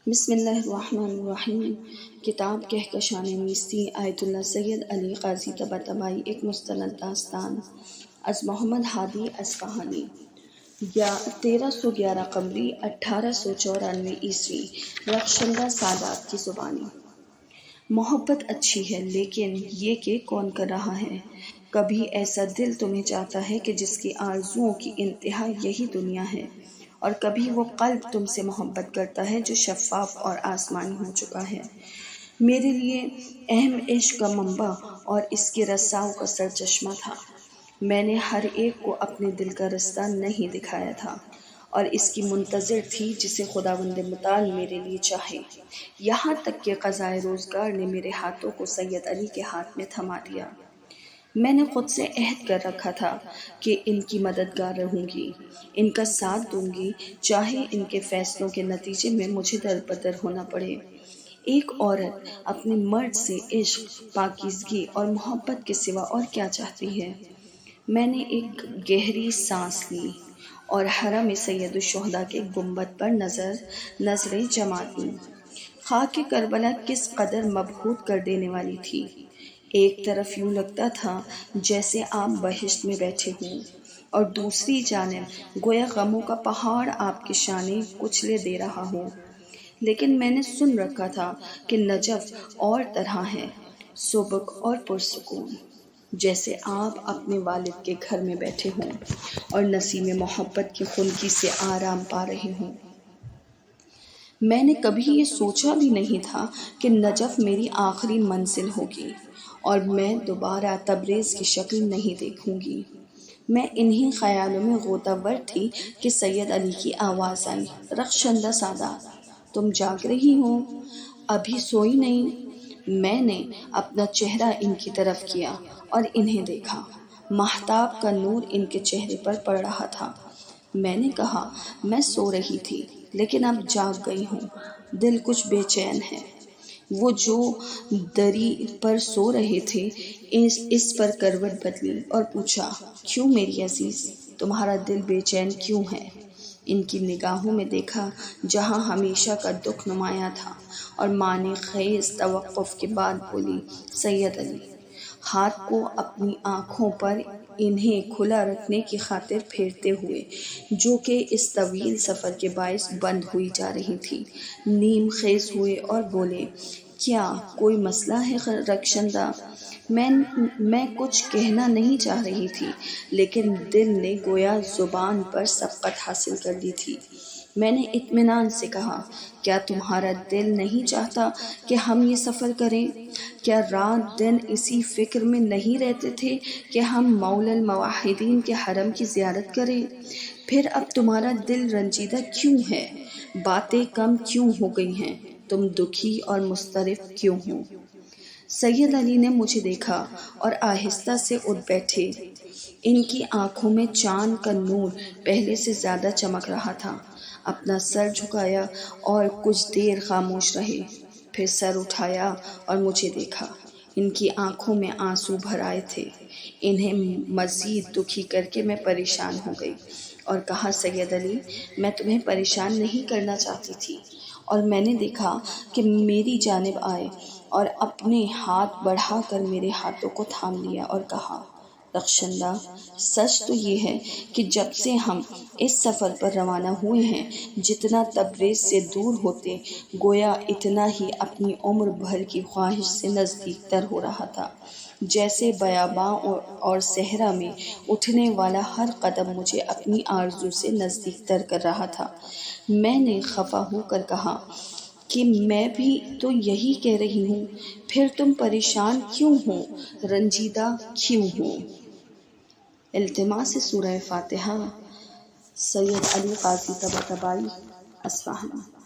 بسم اللہ الرحمن الرحیم۔ کتاب کہکشان نیستی آیت اللہ سید علی قاضی طباطبائی، ایک مستند داستان از محمد ہادی اصفہانی۔ 1311 قمری 1894 عیسوی، رخشندہ سادات کی زبانی۔ محبت اچھی ہے، لیکن یہ کہ کون کر رہا ہے؟ کبھی ایسا دل تمہیں چاہتا ہے کہ جس کی آرزوؤں کی انتہا یہی دنیا ہے، اور کبھی وہ قلب تم سے محبت کرتا ہے جو شفاف اور آسمانی ہو چکا ہے۔ میرے لیے اہم عشق کا منبع اور اس کے رساؤں کا سرچشمہ تھا۔ میں نے ہر ایک کو اپنے دل کا رستہ نہیں دکھایا تھا، اور اس کی منتظر تھی جسے خداوند متعال میرے لیے چاہے، یہاں تک کہ قضائے روزگار نے میرے ہاتھوں کو سید علی کے ہاتھ میں تھما دیا۔ میں نے خود سے عہد کر رکھا تھا کہ ان کی مددگار رہوں گی، ان کا ساتھ دوں گی، چاہے ان کے فیصلوں کے نتیجے میں مجھے دربدر ہونا پڑے۔ ایک عورت اپنے مرد سے عشق، پاکیزگی اور محبت کے سوا اور کیا چاہتی ہے؟ میں نے ایک گہری سانس لی اور حرم سید الشہداء کے گنبد پر نظریں جما دیں۔ خاک کربلا کس قدر مبہوت کر دینے والی تھی۔ ایک طرف یوں لگتا تھا جیسے آپ بہشت میں بیٹھے ہوں، اور دوسری جانب گویا غموں کا پہاڑ آپ کی شانیں کچلے دے رہا ہو۔ لیکن میں نے سن رکھا تھا کہ نجف اور طرح ہے، سبک اور پرسکون، جیسے آپ اپنے والد کے گھر میں بیٹھے ہوں اور نسیم محبت کی خنکی سے آرام پا رہے ہوں۔ میں نے کبھی یہ سوچا بھی نہیں تھا کہ نجف میری آخری منزل ہوگی اور میں دوبارہ تبریز کی شکل نہیں دیکھوں گی۔ میں انہی خیالوں میں غوطہ ور تھی کہ سید علی کی آواز آئی، رخشندہ سادات، تم جاگ رہی ہو؟ ابھی سوئی نہیں؟ میں نے اپنا چہرہ ان کی طرف کیا اور انہیں دیکھا۔ ماہتاب کا نور ان کے چہرے پر پڑ رہا تھا۔ میں نے کہا، میں سو رہی تھی، لیکن اب جاگ گئی ہوں، دل کچھ بے چین ہے۔ وہ جو دری پر سو رہے تھے اس پر کروٹ بدلی اور پوچھا، کیوں میری عزیز، تمہارا دل بے چین کیوں ہے؟ ان کی نگاہوں میں دیکھا جہاں ہمیشہ کا دکھ نمایاں تھا، اور معنی خیز توقف کے بعد بولی، سید علی، ہاتھ کو اپنی آنکھوں پر انہیں کھلا رکھنے کی خاطر پھیرتے ہوئے، جو کہ اس طویل سفر کے باعث بند ہوئی جا رہی تھی، نیم خیز ہوئے اور بولے، کیا کوئی مسئلہ ہے رخشندہ؟ میں کچھ کہنا نہیں چاہ رہی تھی، لیکن دل نے گویا زبان پر سبقت حاصل کر لی تھی۔ میں نے اطمینان سے کہا، کیا تمہارا دل نہیں چاہتا کہ ہم یہ سفر کریں؟ کیا رات دن اسی فکر میں نہیں رہتے تھے کہ ہم مولا الموحدین کے حرم کی زیارت کریں؟ پھر اب تمہارا دل رنجیدہ کیوں ہے؟ باتیں کم کیوں ہو گئی ہیں؟ تم دکھی اور مضطرب کیوں ہو؟ سید علی نے مجھے دیکھا اور آہستہ سے اٹھ بیٹھے۔ ان کی آنکھوں میں چاند کا نور پہلے سے زیادہ چمک رہا تھا۔ اپنا سر جھکایا اور کچھ دیر خاموش رہے، پھر سر اٹھایا اور مجھے دیکھا۔ ان کی آنکھوں میں آنسو بھر آئے تھے۔ انہیں مزید دکھی کر کے میں پریشان ہو گئی اور کہا، سید علی، میں تمہیں پریشان نہیں کرنا چاہتی تھی، اور میں نے دیکھا کہ میری جانب آئے اور اپنے ہاتھ بڑھا کر میرے ہاتھوں کو تھام لیا اور کہا، رخشندہ، سچ تو یہ ہے کہ جب سے ہم اس سفر پر روانہ ہوئے ہیں، جتنا تبریز سے دور ہوتے گویا اتنا ہی اپنی عمر بھر کی خواہش سے نزدیک تر ہو رہا تھا، جیسے بیاباں اور صحرا میں اٹھنے والا ہر قدم مجھے اپنی آرزو سے نزدیک تر کر رہا تھا۔ میں نے خفا ہو کر کہا کہ میں بھی تو یہی کہہ رہی ہوں، پھر تم پریشان کیوں ہو، رنجیدہ کیوں ہو؟ التماس سورہ فاتحہ۔ سید علی قاضی طباطبائی، اصفہانی۔